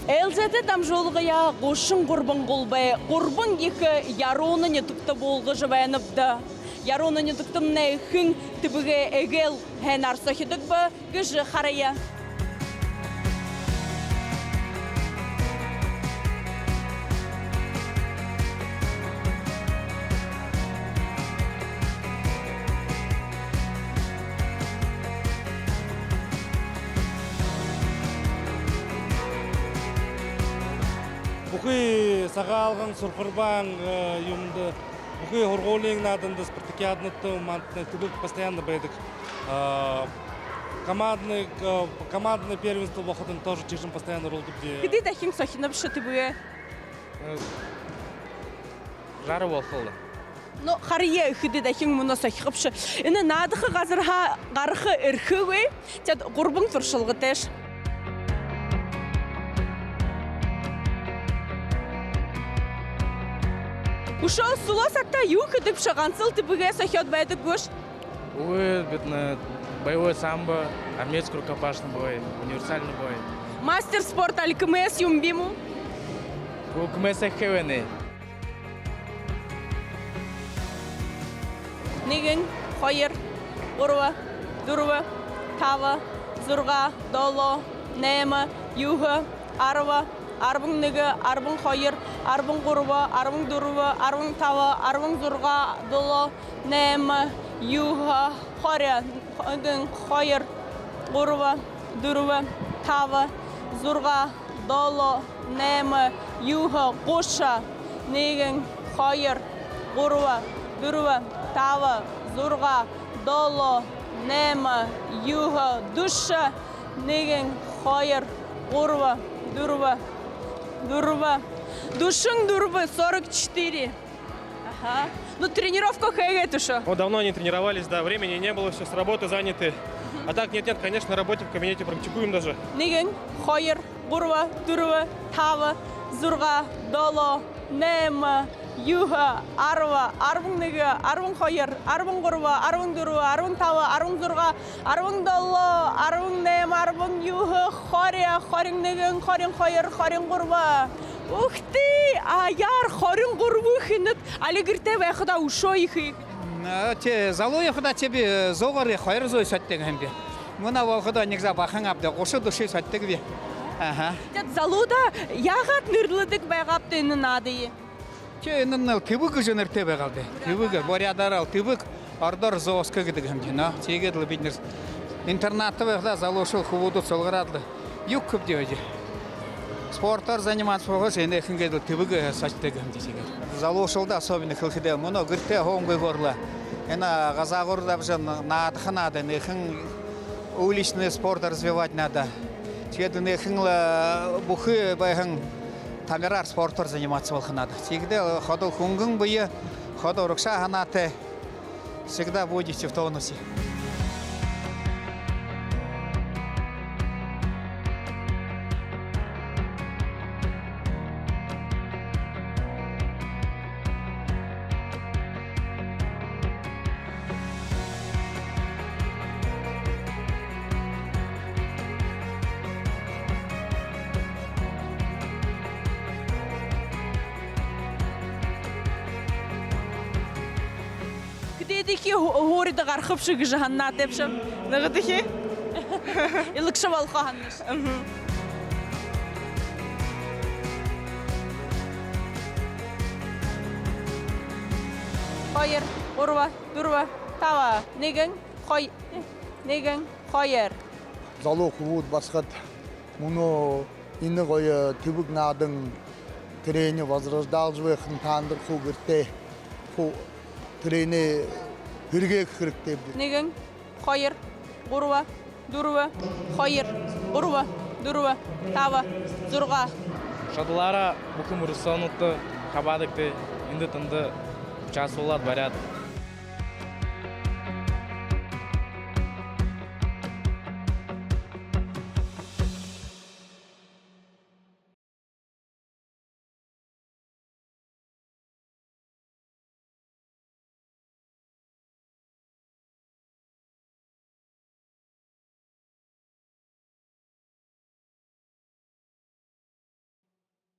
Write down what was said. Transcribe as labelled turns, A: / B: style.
A: Элзеті дамжолғыя ғошын ғұрбын ғолбай, ғұрбын екі яроны нетікті болғы жывайыныпды. Яроны нетіктімні хүн түбіге әгел ән арсахидық ба күжі қарая.
B: Бұқы сағалғын сұрқырбан юмды, бұқы ғорғолың надынды спартакиадныты мантны түбік постоянно бәйдік. Командный первенство бұқытын тоже чешім постоянно ролды бде.
A: Кіді дәхін сахинып шыты бұе?
C: Жары болқылды.
A: Но қария үхіді дәхін мұна сахиқып шы. Үні надықы ғазырға ғарықы үрхі өй, тәд ғұрбың тұршылғы тәш. Ушо суло сакта юхы деп шагансыл тибыге сахет байды гош.
C: Увы, боевой самбо, армейский рукопашный бой, универсальный бой.
A: Мастер спорта КМС юмбиму.
C: КМС хевене.
A: Нигин, хойер, урва, дурва, тава, зурга, доло, нема, юха, арва. Арбың неге, арбың хойыр, арбың ғұрва, арбың дұрва, арбың тава, арбың зұрға, доло, нәмі, юға, хоря, хойыр, ғұрва, дұрва, тава, зұрға, доло, нәмі, юға, ғоша, неген, хойыр, ғұрва, дұрва, тава, зұрға, доло, нәмі, юға, душа, неген, хойыр, ғұрва, дұрва, Дурва. Душин Дурвы 44. Ага. Ну, тренировка хэгэты шо?
D: Вот давно не тренировались, да, времени не было, все с работы заняты. А так нет, конечно, на работе в кабинете практикуем даже.
A: Неген, хойер, Гурва, Дурва, Тава, Зурга, Доло, Нема, Юга, Арва, Арвун неге, Арвун хойер, Арвун Гурва, Арвун Дурва, Арвун Тава, Арвун Зурга, Арвун Доло, Арвун Нема, Арвун Юга, Хоря, Хорин неген, Хорин хойер, Хорин Гурва. Ух ты, аяр, Хорин Гурву хинет, али гирте вэхда ушо ихи.
E: Те залуя худа тебе зогары хойер зой саттег хэмби. Муна вахда нигза бахан абда, гошу души саттег би. Ага.
A: Тет залуда ягат нүрлідік байғапты үні надыйы.
E: Че нын тыбык жөнөр тебе калды. Тыбык борядарал тыбык ордор зооска гидигем жина. Тегедл биднес. Интернатта вахда залошул хубуду солгарадлы. Юк көп деоди. Спорттар заниматься болгош эне хингедл тыбык сачтегем дисеге. Залошулда особенно хилхиде муно гырте хонгой горла. Эна газагорда бжен надханада нехин уличный спорт развивать надо. Теперь нехинла бухы байхан тамирар спортор заниматься волх надо. Всегда ходил хунгун бые, ходил рукша ханате. Всегда будете в тонусе.
A: Дедики хорида гархып шыгы жаханна тепшім. Нығыдыхи? Илықшы балқа ханныш. Хойер, урва, дурва, тава. Неген, хойер.
F: Залу хубуд басқат. Муну инны қойы түбік надың трені возрождалжывайқын тандыр хугырте. Трени хүргээх хэрэгтэй.
A: Нэгэн, хоёр, гурва, дурва, хоёр, гурва, дурва, тава, зурга.
C: Шадлара бүкім Русонуты, Хабадыкты, Инды-тынды участвовалар барят.